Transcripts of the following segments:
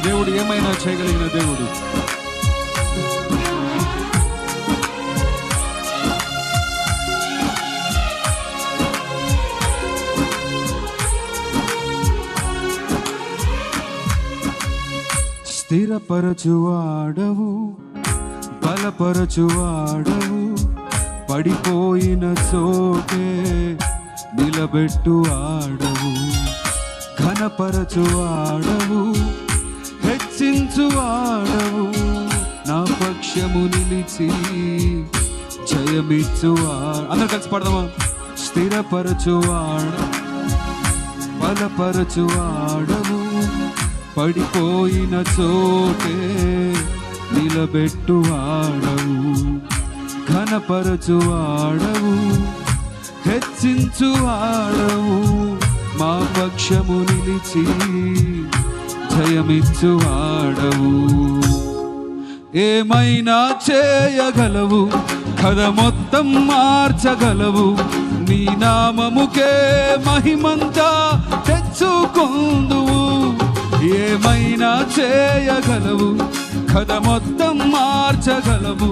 దేవుడు ఏమైనా చేయగలిగిన దేవుడు. స్థిరపరచువాడవు, బలపరచువాడవు, పడిపోయిన చోటే నిలబెట్టువాడవు, ఘనపరచువాడవు, హెచ్చించువాడవు, నా పక్షము నిలిచి జయమిచ్చువాడు. అందరూ కలిసి పడదామా? స్థిరపరచువాడు, బలపరచువాడవు, పడిపోయిన చోటే నిలబెట్టువాడవు, ఘనపరచువాడవు, హెచ్చించువాడవు, మా పక్షము నిలిచి జయమిచ్చువాడవు. ఏమైనా చేయగలవు, కథ మొత్తం మార్చగలవు, నీ నామముకే మహిమంతా తెచ్చుకొందువు. ఏమైనా చేయగలవు, కథ మొత్తం మార్చగలవు,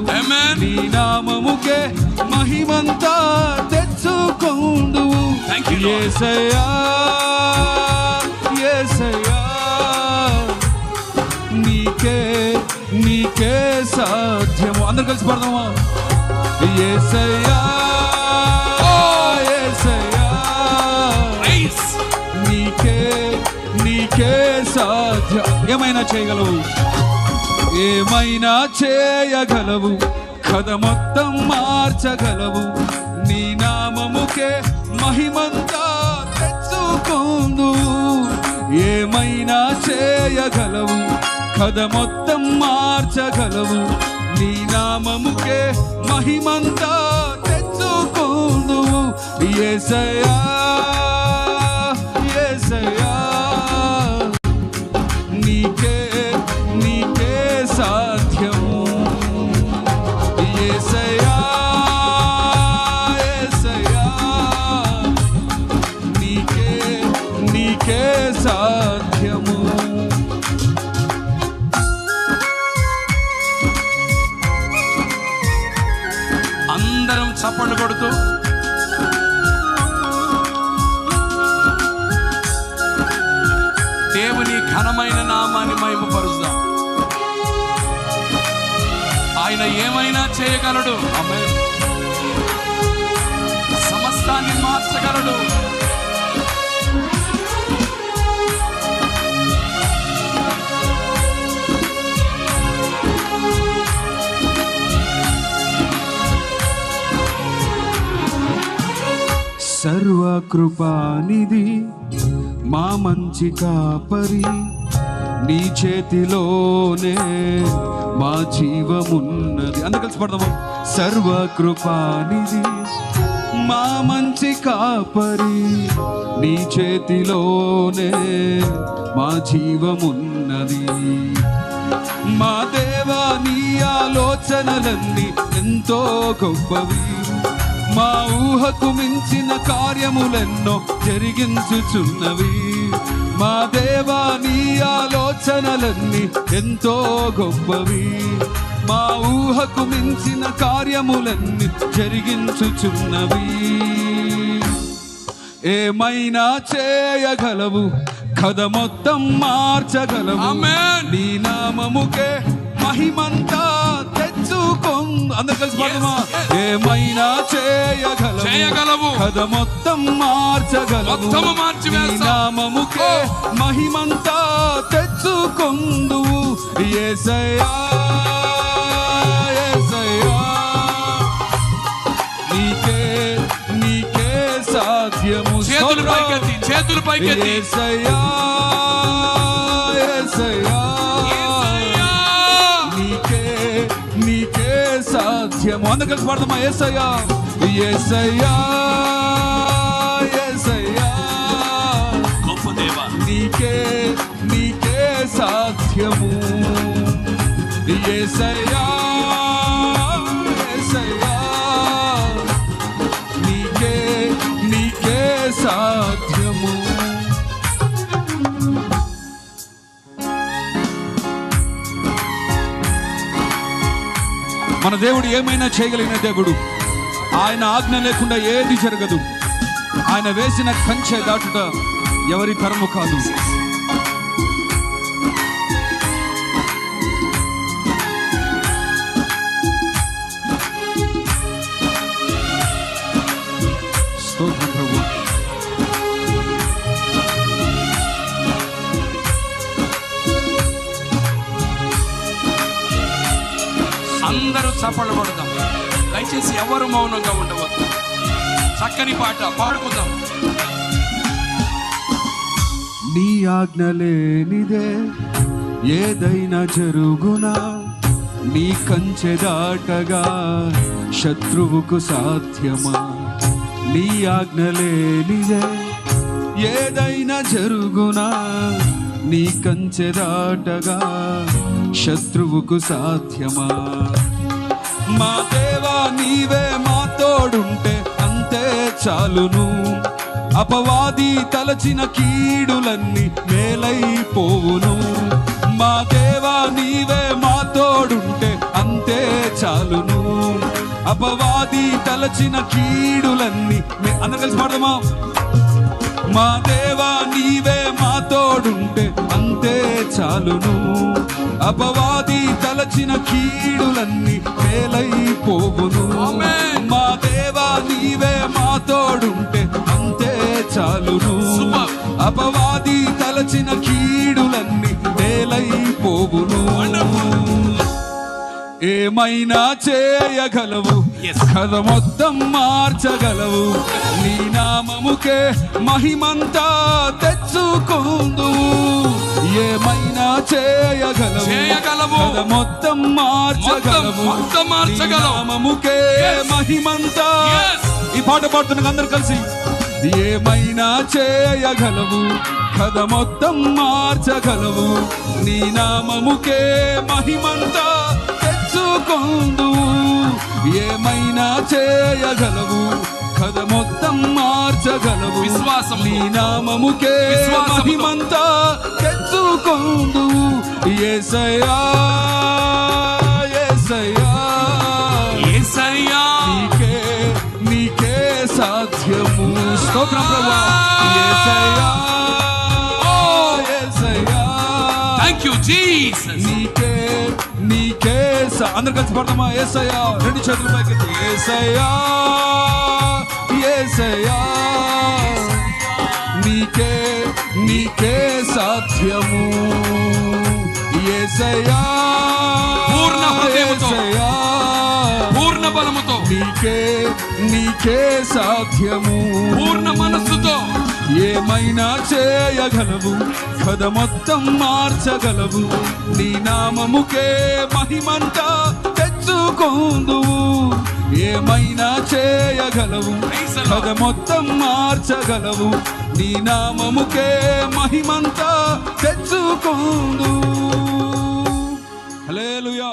నీ నామముకే మహిమంతా తెచ్చుకొందువు. యేసయ్యా యేసయ్యా, నీకే నీకే సాధ్యము. అందరు కలిసి పడదామా? యేసయ్యా యేసయ్యా, నీకే నీకే సాధ్యం. ఏమైనా చేయగలవు, ఏమైనా చేయగలవు, కథ మొత్తం మార్చగలవు, నీ నామముకే మహిమంతా తెచ్చుకొందువు. ఏమైనా చేయగలవు, కథ మొత్తం మార్చగలవు, నీ నామముకే మహిమంతా తెచ్చుకొందువు. యేసయ్యా యేసయ్యా, నీకే నీకే సాధ్యము. యేసయ్యా యేసయ్యా, నీకే నీకే సాధ్యము. అందరం చప్పట్లు కొడుతూ దేవుని ఘనమైన నామాన్ని మహిమపరుద్దాం. ఆయన ఏమైనా చేయగలడు, ఆమేన్. సమస్తాన్ని మార్చగలడు. సర్వకృపానిధి మా మంచి కాపరి, నీ చేతిలోనే మా జీవమున్నది. అందరూ కలిసి పడదామా? సర్వకృపానిధి మా మంచి కాపరి, నీ చేతిలోనే మా జీవమున్నది. మా దేవా, నీ ఆలోచనలన్నీ ఎంతో గొప్పవి, మా ఊహకు మించిన కార్యములెన్నో జరిగించుచున్నవి. మా దేవా, నీ ఆలోచనలన్నీ ఎంతో గొప్పవి, మా ఊహకు మించిన కార్యములన్నీ జరిగించుచున్నవి. ఏమైనా చేయగలవు, కథ మొత్తం మార్చగలవు, నీ నామముకే మహిమంతా తెచ్చుకొందు. అందరు కలిసి పడమా? ఏమైనా చేయగలవు, కథ మొత్తం మార్చగలవు, నీ నామముకే మహిమంతా తెచ్చుకొందువు. యేసయ్యా యేసయ్యా, నీకే నీకే సాధ్యము. చేతులు పైకెత్తి యేసయ్యా యేసయ్యా, నీకే సాధ్యము. అందరూ కలిసి పాడదామా? యేసయ్యా యేసయ్యా యేసయ్యా, గొప్ప దేవా, నీకే నీకే సాధ్యము. యేసయ్యా యేసయ్యా, నీకే నీకే సాధ్యము. మన దేవుడు ఏమైనా చేయగలిగిన దేవుడు. ఆయన ఆజ్ఞ లేకుండా ఏది జరగదు. ఆయన వేసిన కంచె దాటుట ఎవరి తరము కాదు. స్తోత్రం ప్రభువా. అందరూ చప్పట్లు కొడదాం. దయచేసి ఎవరు మౌనంగా ఉండవద్దు. చక్కని పాట పాడుకుందాం. నీ ఆజ్ఞ లేనిదే ఏదైనా జరుగునా, నీ కంచె దాటగా శత్రువుకు సాధ్యమా? నీ ఆజ్ఞ లేనిదే ఏదైనా జరుగునా, నీ కంచె దాటగా శత్రువుకు సాధ్యమా? మా దేవా నీవే మా తోడుంటే అంతే చాలును. అపవాది తలచిన కీడులన్నీ మేలైపోవును. మా దేవా నీవే మా తోడుంటే అంతే చాలును. అపవాది తలచిన కీడులన్నీ అందరం కలిసి పాడదామా? మా దేవా నీవే మా తోడుంటే అంతే చాలును. అపవాది తలచిన కీడులన్నీ మేలైపోవును. మా దేవా నీవే మా తోడుంటే అంతే చాలును. అపవాది తలచిన కీడులన్నీ మేలైపోవును. ఏమైనా చేయగలవు, కథ మొత్తం మార్చగలవు. నీ నామముకే మహిమంతా తెచ్చుకుందువు. ఏమైనా చేయగలవు, కథ మొత్తం మార్చగలవు. నీ నామముకే మహిమంతా. ఈ పాట పాడుతున్న అందరు కలిసి. ఏమైనా చేయగలవు, కథ మొత్తం మార్చగలవు. నీ నామముకే మహిమంతా తెచ్చుకుందువు. ఏమైనా చేయగలవు, కథ మొత్తం మార్చగలవు. విశ్వాసం. నీ నామముకే మహిమంతా తెచ్చుకుందువు. యేసయ్యా యేసయ్యా యేసయ్యా నీకే నీకే సాధ్యము. స్తోత్రం ప్రభువా. యేసయ్యా యేసయ్యా థాంక్యూ జీసస్. నీకే నీకే అందరు కలిసి పడతామా? యేసయ్యా రెండు చేతుల పైకి. యేసయ్యా యేసయ్యా నీకే నీకే సాధ్యము. యేసయ్యా పూర్ణ హృదయముతో, పూర్ణ బలముతో, నీకే నీకే సాధ్యము. పూర్ణ మనస్సుతో ఏమైనా చేయగలవు, కథ మొత్తం మార్చగలవు. నీ నామముకే మహిమంతా తెచ్చుకుందువు. ఏమైనా చేయగలవు, కథ మొత్తం మార్చగలవు. నీ నామముకే మహిమంతా తెచ్చుకుందువు. హల్లెలూయా.